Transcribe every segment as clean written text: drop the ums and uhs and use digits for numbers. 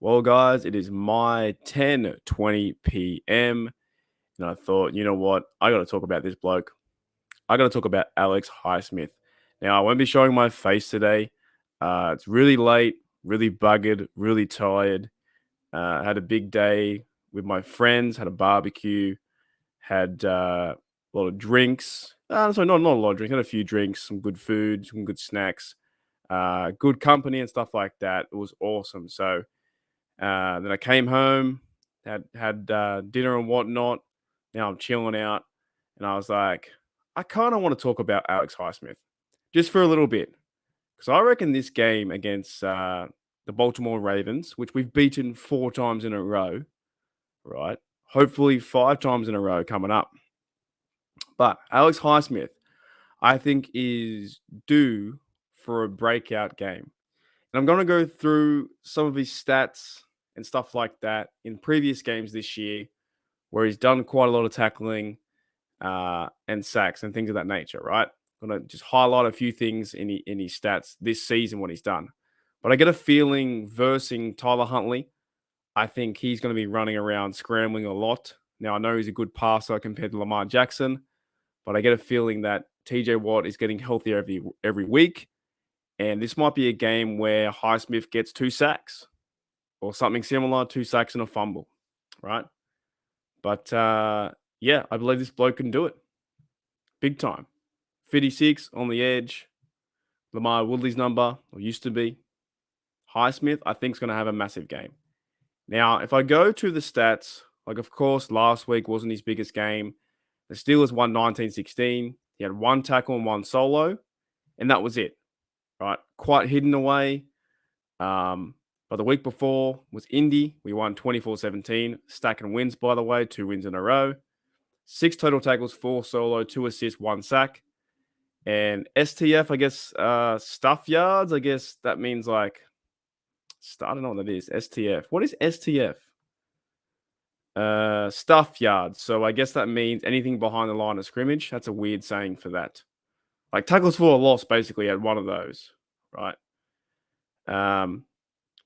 Well, guys, it is my 10:20 p.m. and I thought, you know what? I got to talk about this bloke. I got to talk about Alex Highsmith. Now, I won't be showing my face today. It's really late, really buggered, really tired. Had a big day with my friends, had a barbecue, had a lot of drinks. Sorry, not a lot of drinks, had a few drinks, some good food, some good snacks, good company and stuff like that. It was awesome. So, then I came home, had dinner and whatnot. Now I'm chilling out, and I was like, I kind of want to talk about Alex Highsmith just for a little bit because I reckon this game against the Baltimore Ravens, which we've beaten 4 times in a row, right? Hopefully 5 times in a row coming up. But Alex Highsmith, I think, is due for a breakout game. And I'm going to go through some of his stats and stuff like that in previous games this year, where he's done quite a lot of tackling and sacks and things of that nature, right? I'm going to just highlight a few things in his stats this season, what he's done. But I get a feeling versing Tyler Huntley, I think he's going to be running around scrambling a lot. Now, I know he's a good passer compared to Lamar Jackson, but I get a feeling that TJ Watt is getting healthier every week. And this might be a game where Highsmith gets 2 sacks or something similar, 2 sacks and a fumble, right? But yeah, I believe this bloke can do it. Big time. 56 on the edge. Lamar Woodley's number, or used to be. Highsmith, I think, is going to have a massive game. Now, if I go to the stats, like, of course, last week wasn't his biggest game. The Steelers won 19-16. He had 1 tackle and 1 solo, and that was it, right? Quite hidden away. But the week before was Indy. We won 24-17. Stacking wins, by the way, 2 wins in a row. 6 total tackles, 4 solo, 2 assists, 1 sack. And STF, I guess, stuff yards. I guess that means like, I don't know what that is. STF. What is STF? Stuff yards. So I guess that means anything behind the line of scrimmage. That's a weird saying for that. Like tackles for a loss, basically, had one of those, right?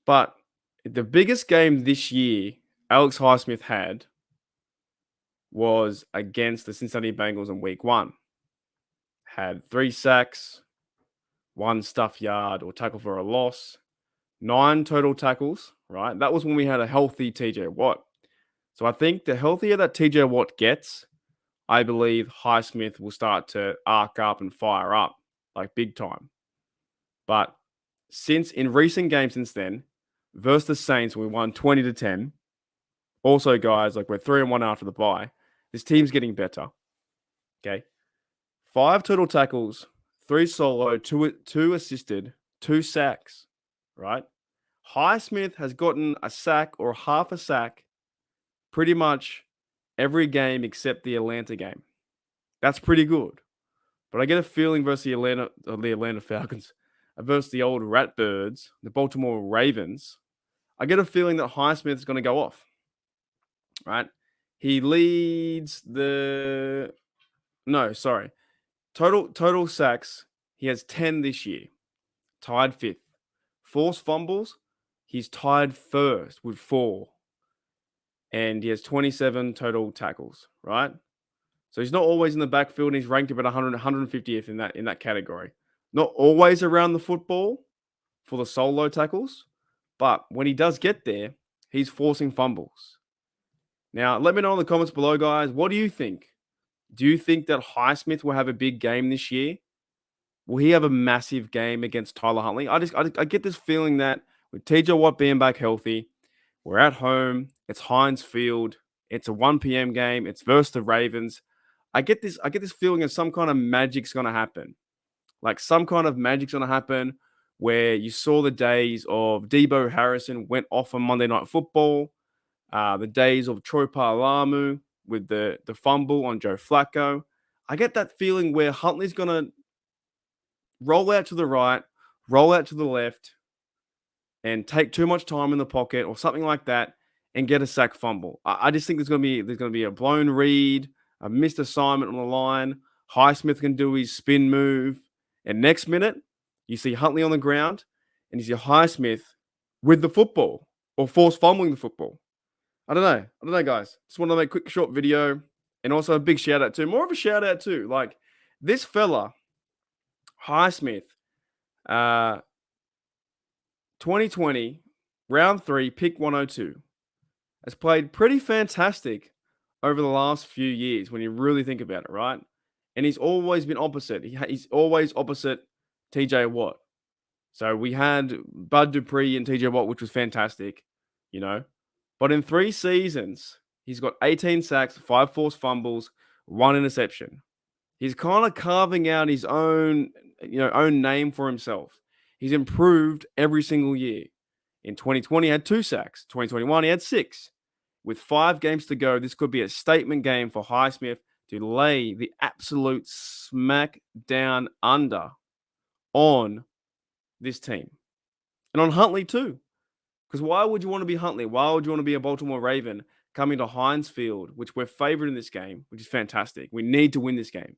But the biggest game this year Alex Highsmith had was against the Cincinnati Bengals in week 1. Had 3 sacks, 1 stuff yard or tackle for a loss, 9 total tackles, right? That was when we had a healthy TJ Watt. So I think the healthier that TJ Watt gets, I believe Highsmith will start to arc up and fire up like big time. But in recent games since then, versus the Saints, we won 20-10. Also, guys, like we're 3-1 after the bye. This team's getting better. Okay. 5 total tackles, 3 solo, 2 assisted, 2 sacks, right? Highsmith has gotten a sack or half a sack pretty much every game except the Atlanta game. That's pretty good. But I get a feeling versus the Atlanta Falcons, versus the old Ratbirds, the Baltimore Ravens, I get a feeling that Highsmith is going to go off, right? He leads total sacks. He has 10 this year, tied 5th. Forced fumbles, he's tied 1st with 4. And he has 27 total tackles, right? So he's not always in the backfield, and he's ranked about 150th in that category. Not always around the football for the solo tackles, but when he does get there, he's forcing fumbles. Now, let me know in the comments below, guys. What do you think? Do you think that Highsmith will have a big game this year? Will he have a massive game against Tyler Huntley? I get this feeling that with TJ Watt being back healthy, we're at home. It's Heinz Field. It's a 1 p.m. game. It's versus the Ravens. I get this feeling of some kind of magic's going to happen. Like some kind of magic's going to happen where you saw the days of Debo Harrison went off on Monday Night Football, the days of Troy Paralamu with the fumble on Joe Flacco. I get that feeling where Huntley's going to roll out to the right, roll out to the left, and take too much time in the pocket or something like that and get a sack fumble. I just think there's going to be a blown read, a missed assignment on the line. Highsmith can do his spin move. And next minute, you see Huntley on the ground and you see Highsmith with the football. or force fumbling the football. I don't know, guys. Just want to make a quick, short video. And also a big shout out to, more of a shout out too. Like this fella, Highsmith, 2020, round 3, pick 102, has played pretty fantastic over the last few years when you really think about it, right? And he's always been opposite. He's always opposite TJ Watt. So we had Bud Dupree and TJ Watt, which was fantastic, you know. But in 3 seasons, he's got 18 sacks, 5 forced fumbles, 1 interception. He's kind of carving out his own name for himself. He's improved every single year. In 2020, he had 2 sacks. 2021, he had 6. With 5 games to go, this could be a statement game for Highsmith to lay the absolute smack down under on this team. And on Huntley too. Because why would you want to be Huntley? Why would you want to be a Baltimore Raven coming to Heinz Field, which we're favored in this game, which is fantastic. We need to win this game.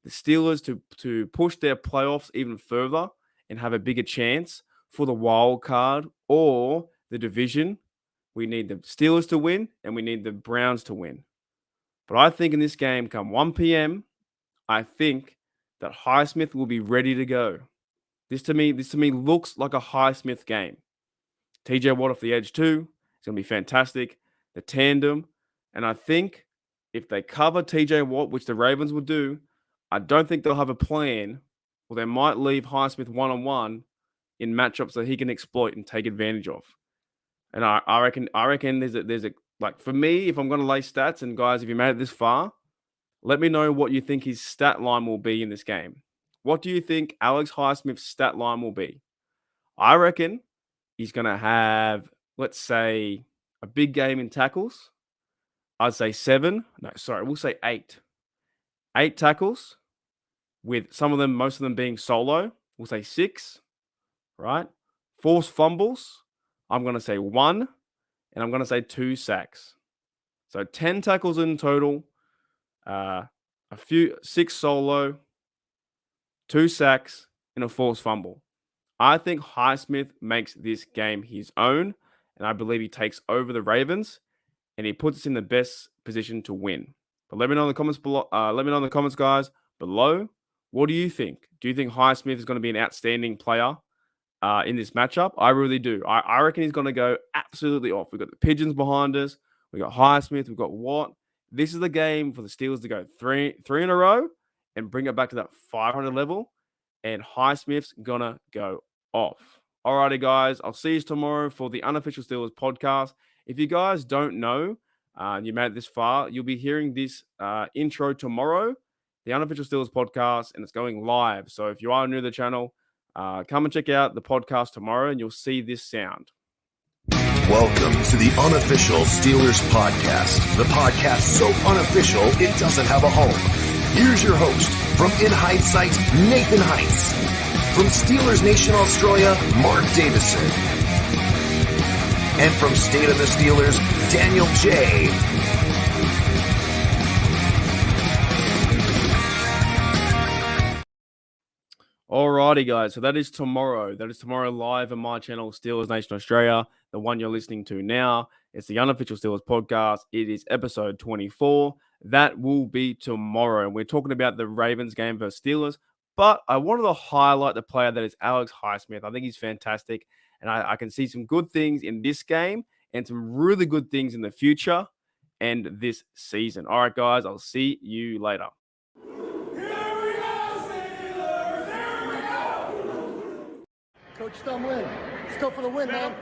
The Steelers to push their playoffs even further and have a bigger chance for the wild card or the division. We need the Steelers to win and we need the Browns to win. But I think in this game, come 1 p.m., I think that Highsmith will be ready to go. This to me looks like a Highsmith game. TJ Watt off the edge too. It's going to be fantastic. The tandem. And I think if they cover TJ Watt, which the Ravens will do, I don't think they'll have a plan. Or they might leave Highsmith one-on-one in matchups that he can exploit and take advantage of. And I reckon there's a like for me, if I'm going to lay stats, and guys, if you made it this far, let me know what you think his stat line will be in this game. What do you think Alex Highsmith's stat line will be? I reckon he's going to have, let's say, a big game in tackles. I'd say 7. No, sorry, we'll say 8. 8 tackles with most of them being solo. We'll say 6, right? Forced fumbles. I'm going to say 1, and I'm going to say 2 sacks. So 10 tackles in total, 6 solo, 2 sacks, and a forced fumble. I think Highsmith makes this game his own, and I believe he takes over the Ravens, and he puts us in the best position to win. But let me know in the comments below. Let me know in the comments, guys, below. What do you think? Do you think Highsmith is going to be an outstanding player in this matchup? I really do. I reckon he's going to go absolutely off. We've got the Pigeons behind us. We got Highsmith. We've got Watt. This is the game for the Steelers to go three in a row and bring it back to that 500 level. And Highsmith's going to go off. Alrighty, guys. I'll see you tomorrow for the Unofficial Steelers podcast. If you guys don't know, you made it this far, you'll be hearing this intro tomorrow, the Unofficial Steelers podcast, and it's going live. So if you are new to the channel, come and check out the podcast tomorrow, and you'll see this sound. Welcome to the Unofficial Steelers podcast, the podcast so unofficial it doesn't have a home. Here's your host, from In Hindsight, Nathan Heights. From Steelers Nation Australia, Mark Davison. And from State of the Steelers, Daniel J. Alrighty, guys. So that is tomorrow. That is tomorrow live on my channel, Steelers Nation Australia, the one you're listening to now. It's the Unofficial Steelers podcast. It is episode 24. That will be tomorrow. And we're talking about the Ravens game versus Steelers. But I wanted to highlight the player that is Alex Highsmith. I think he's fantastic. And I can see some good things in this game and some really good things in the future and this season. All right, guys. I'll see you later. Coach Stumlin, still for the win, man.